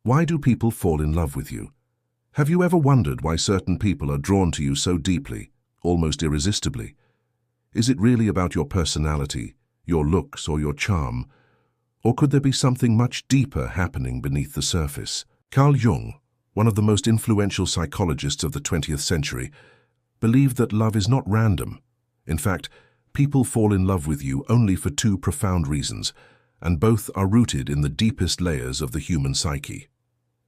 Why do people fall in love with you? Have you ever wondered why certain people are drawn to you so deeply, almost irresistibly? Is it really about your personality, your looks, or your charm? Or could there be something much deeper happening beneath the surface? Carl Jung, one of the most influential psychologists of the 20th century, believed that love is not random. In fact, people fall in love with you only for two profound reasons, and both are rooted in the deepest layers of the human psyche.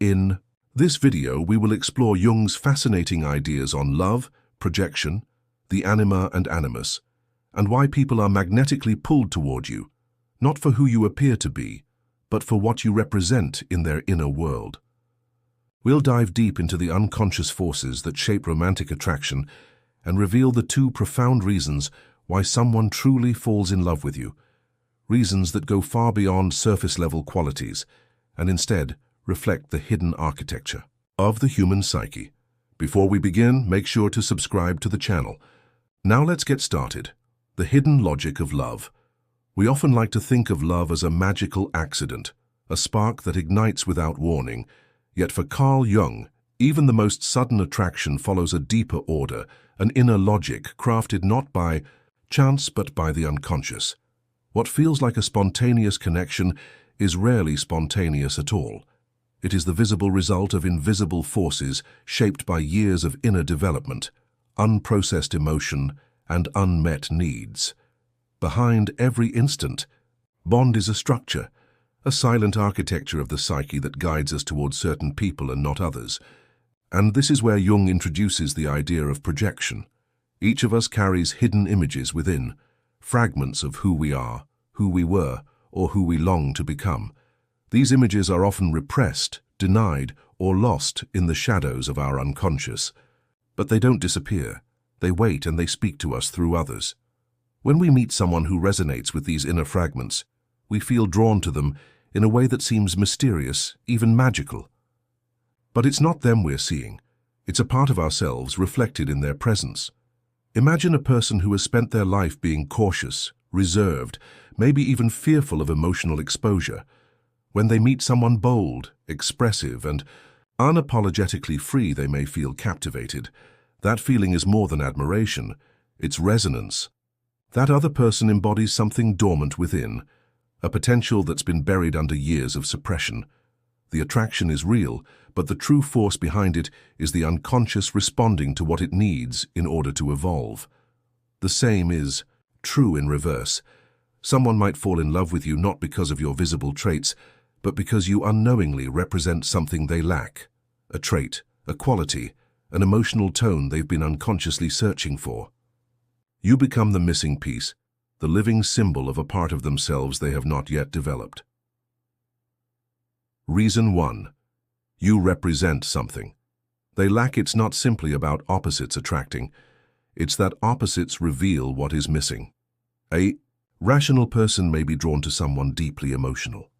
In this video, we will explore Jung's fascinating ideas on love, projection, the anima and animus, and why people are magnetically pulled toward you, not for who you appear to be, but for what you represent in their inner world. We'll dive deep into the unconscious forces that shape romantic attraction and reveal the two profound reasons why someone truly falls in love with you, reasons that go far beyond surface-level qualities and instead reflect the hidden architecture of the human psyche. Before we begin, make sure to subscribe to the channel. Now let's get started. The hidden logic of love. We often like to think of love as a magical accident, a spark that ignites without warning. Yet for Carl Jung, even the most sudden attraction follows a deeper order, an inner logic crafted not by chance but by the unconscious. What feels like a spontaneous connection is rarely spontaneous at all. It is the visible result of invisible forces shaped by years of inner development, unprocessed emotion, and unmet needs. Behind every instant, bond is a structure, a silent architecture of the psyche that guides us towards certain people and not others. And this is where Jung introduces the idea of projection. Each of us carries hidden images within, fragments of who we are, who we were, or who we long to become. These images are often repressed, denied, or lost in the shadows of our unconscious. But they don't disappear. They wait and they speak to us through others. When we meet someone who resonates with these inner fragments, we feel drawn to them in a way that seems mysterious, even magical. But it's not them we're seeing. It's a part of ourselves reflected in their presence. Imagine a person who has spent their life being cautious, reserved, maybe even fearful of emotional exposure. When they meet someone bold, expressive, and unapologetically free, they may feel captivated. That feeling is more than admiration, it's resonance. That other person embodies something dormant within, a potential that's been buried under years of suppression. The attraction is real, but the true force behind it is the unconscious responding to what it needs in order to evolve. The same is true in reverse. Someone might fall in love with you not because of your visible traits, but because you unknowingly represent something they lack, a trait, a quality, an emotional tone they've been unconsciously searching for. You become the missing piece, the living symbol of a part of themselves they have not yet developed. Reason 1. You represent something. They lack. It's not simply about opposites attracting. It's that opposites reveal what is missing. A rational person may be drawn to someone deeply emotional.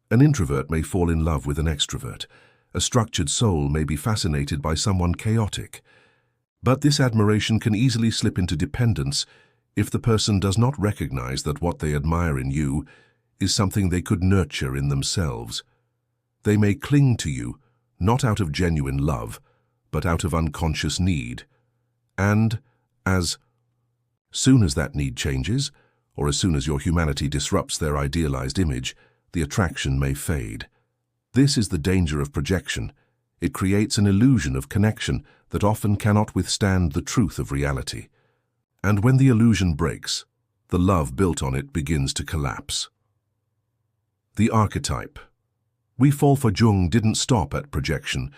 An introvert may fall in love with an extrovert. A structured soul may be fascinated by someone chaotic. But this admiration can easily slip into dependence if the person does not recognize that what they admire in you is something they could nurture in themselves. They may cling to you, not out of genuine love, but out of unconscious need. And as soon as that need changes, or as soon as your humanity disrupts their idealized image, the attraction may fade. This is the danger of projection. It creates an illusion of connection that often cannot withstand the truth of reality. And when the illusion breaks, the love built on it begins to collapse. The archetype. We fall for Jung didn't stop at projection.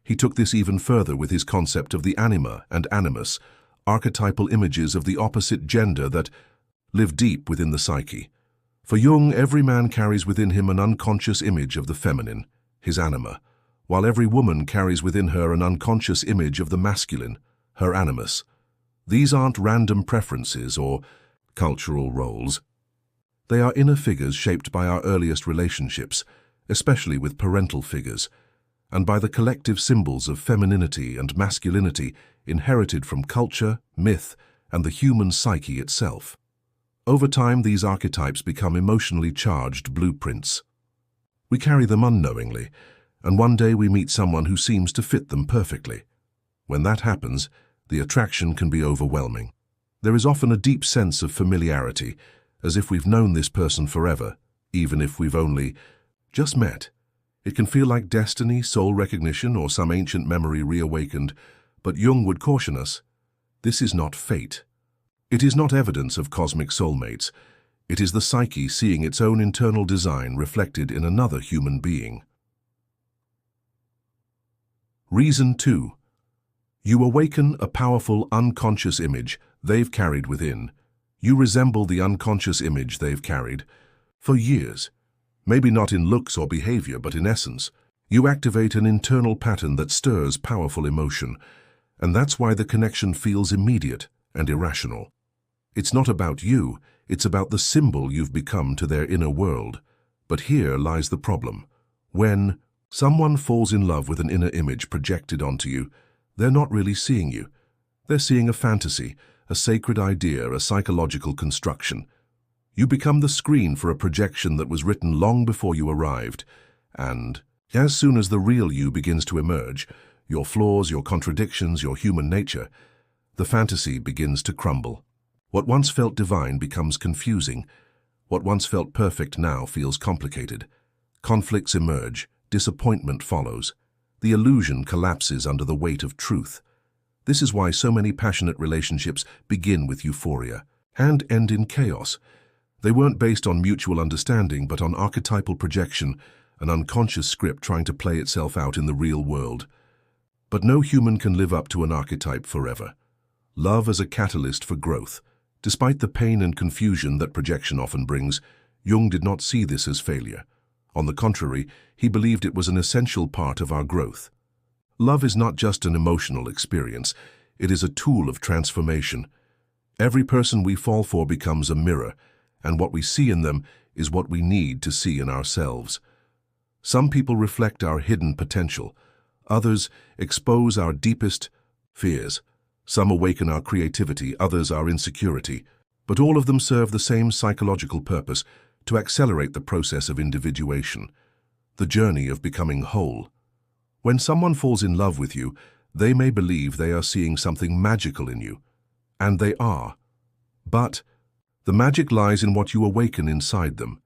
He took this even further with his concept of the anima and animus, archetypal images of the opposite gender that live deep within the psyche. For Jung, every man carries within him an unconscious image of the feminine, his anima, while every woman carries within her an unconscious image of the masculine, her animus. These aren't random preferences or cultural roles. They are inner figures shaped by our earliest relationships, especially with parental figures, and by the collective symbols of femininity and masculinity inherited from culture, myth, and the human psyche itself. Over time, these archetypes become emotionally charged blueprints. We carry them unknowingly, and one day we meet someone who seems to fit them perfectly. When that happens, the attraction can be overwhelming. There is often a deep sense of familiarity, as if we've known this person forever, even if we've only just met. It can feel like destiny, soul recognition, or some ancient memory reawakened, but Jung would caution us, this is not fate. It is not evidence of cosmic soulmates. It is the psyche seeing its own internal design reflected in another human being. Reason 2. You awaken a powerful unconscious image they've carried within. You resemble the unconscious image they've carried for years. Maybe not in looks or behavior, but in essence. You activate an internal pattern that stirs powerful emotion, and that's why the connection feels immediate and irrational. It's not about you, it's about the symbol you've become to their inner world. But here lies the problem. When someone falls in love with an inner image projected onto you, they're not really seeing you. They're seeing a fantasy, a sacred idea, a psychological construction. You become the screen for a projection that was written long before you arrived, and as soon as the real you begins to emerge, your flaws, your contradictions, your human nature, the fantasy begins to crumble. What once felt divine becomes confusing. What once felt perfect now feels complicated. Conflicts emerge, disappointment follows. The illusion collapses under the weight of truth. This is why so many passionate relationships begin with euphoria and end in chaos. They weren't based on mutual understanding, but on archetypal projection, an unconscious script trying to play itself out in the real world. But no human can live up to an archetype forever. Love as a catalyst for growth. Despite the pain and confusion that projection often brings, Jung did not see this as failure. On the contrary, he believed it was an essential part of our growth. Love is not just an emotional experience, it is a tool of transformation. Every person we fall for becomes a mirror, and what we see in them is what we need to see in ourselves. Some people reflect our hidden potential. Others expose our deepest fears. Some awaken our creativity, others our insecurity. But all of them serve the same psychological purpose, to accelerate the process of individuation, the journey of becoming whole. When someone falls in love with you, they may believe they are seeing something magical in you. And they are. But the magic lies in what you awaken inside them.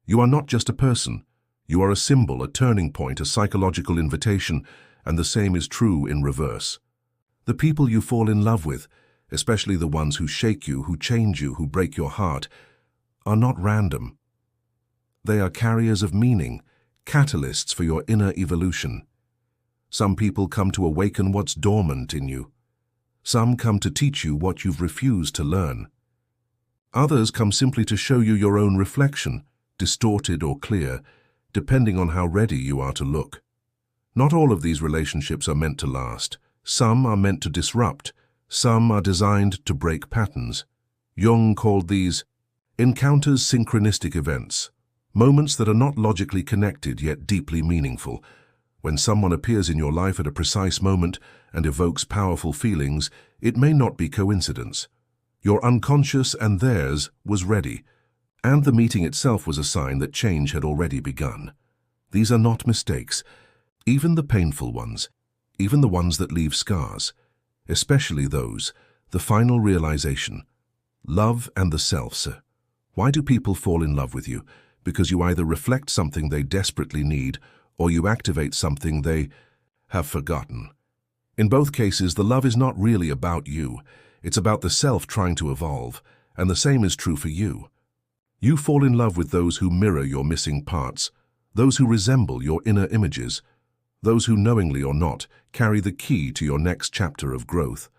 You are not just a person. You are a symbol, a turning point, a psychological invitation, and the same is true in reverse. The people you fall in love with, especially the ones who shake you, who change you, who break your heart, are not random. They are carriers of meaning, catalysts for your inner evolution. Some people come to awaken what's dormant in you. Some come to teach you what you've refused to learn. Others come simply to show you your own reflection, distorted or clear, depending on how ready you are to look. Not all of these relationships are meant to last. Some are meant to disrupt. Some are designed to break patterns. Jung called these encounters synchronistic events, moments that are not logically connected yet deeply meaningful. When someone appears in your life at a precise moment and evokes powerful feelings, it may not be coincidence. Your unconscious and theirs was ready, and the meeting itself was a sign that change had already begun. These are not mistakes, even the painful ones, even the ones that leave scars, especially those, the final realization. Love and the self, sir. Why do people fall in love with you? Because you either reflect something they desperately need, or you activate something they have forgotten. In both cases, the love is not really about you. It's about the self trying to evolve, and the same is true for you. You fall in love with those who mirror your missing parts, those who resemble your inner images, those who knowingly or not carry the key to your next chapter of growth.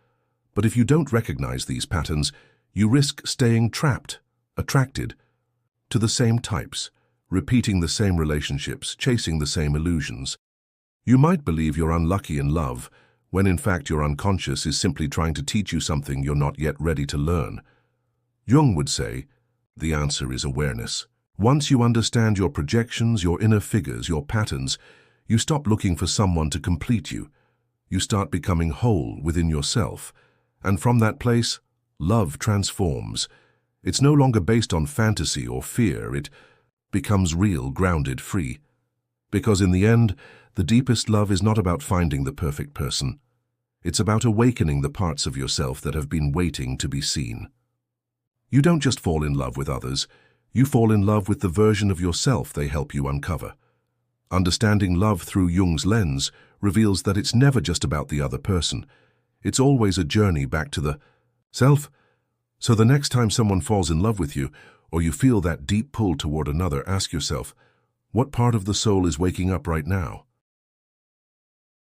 But if you don't recognize these patterns, you risk staying trapped, attracted to the same types, repeating the same relationships, chasing the same illusions. You might believe you're unlucky in love, when in fact your unconscious is simply trying to teach you something you're not yet ready to learn. Jung would say, the answer is awareness. Once you understand your projections, your inner figures, your patterns, you stop looking for someone to complete you. You start becoming whole within yourself. And from that place, love transforms. It's no longer based on fantasy or fear. It becomes real, grounded, free. Because in the end, the deepest love is not about finding the perfect person. It's about awakening the parts of yourself that have been waiting to be seen. You don't just fall in love with others, you fall in love with the version of yourself they help you uncover. Understanding love through Jung's lens reveals that it's never just about the other person. It's always a journey back to the self. So the next time someone falls in love with you, or you feel that deep pull toward another, ask yourself, what part of the soul is waking up right now?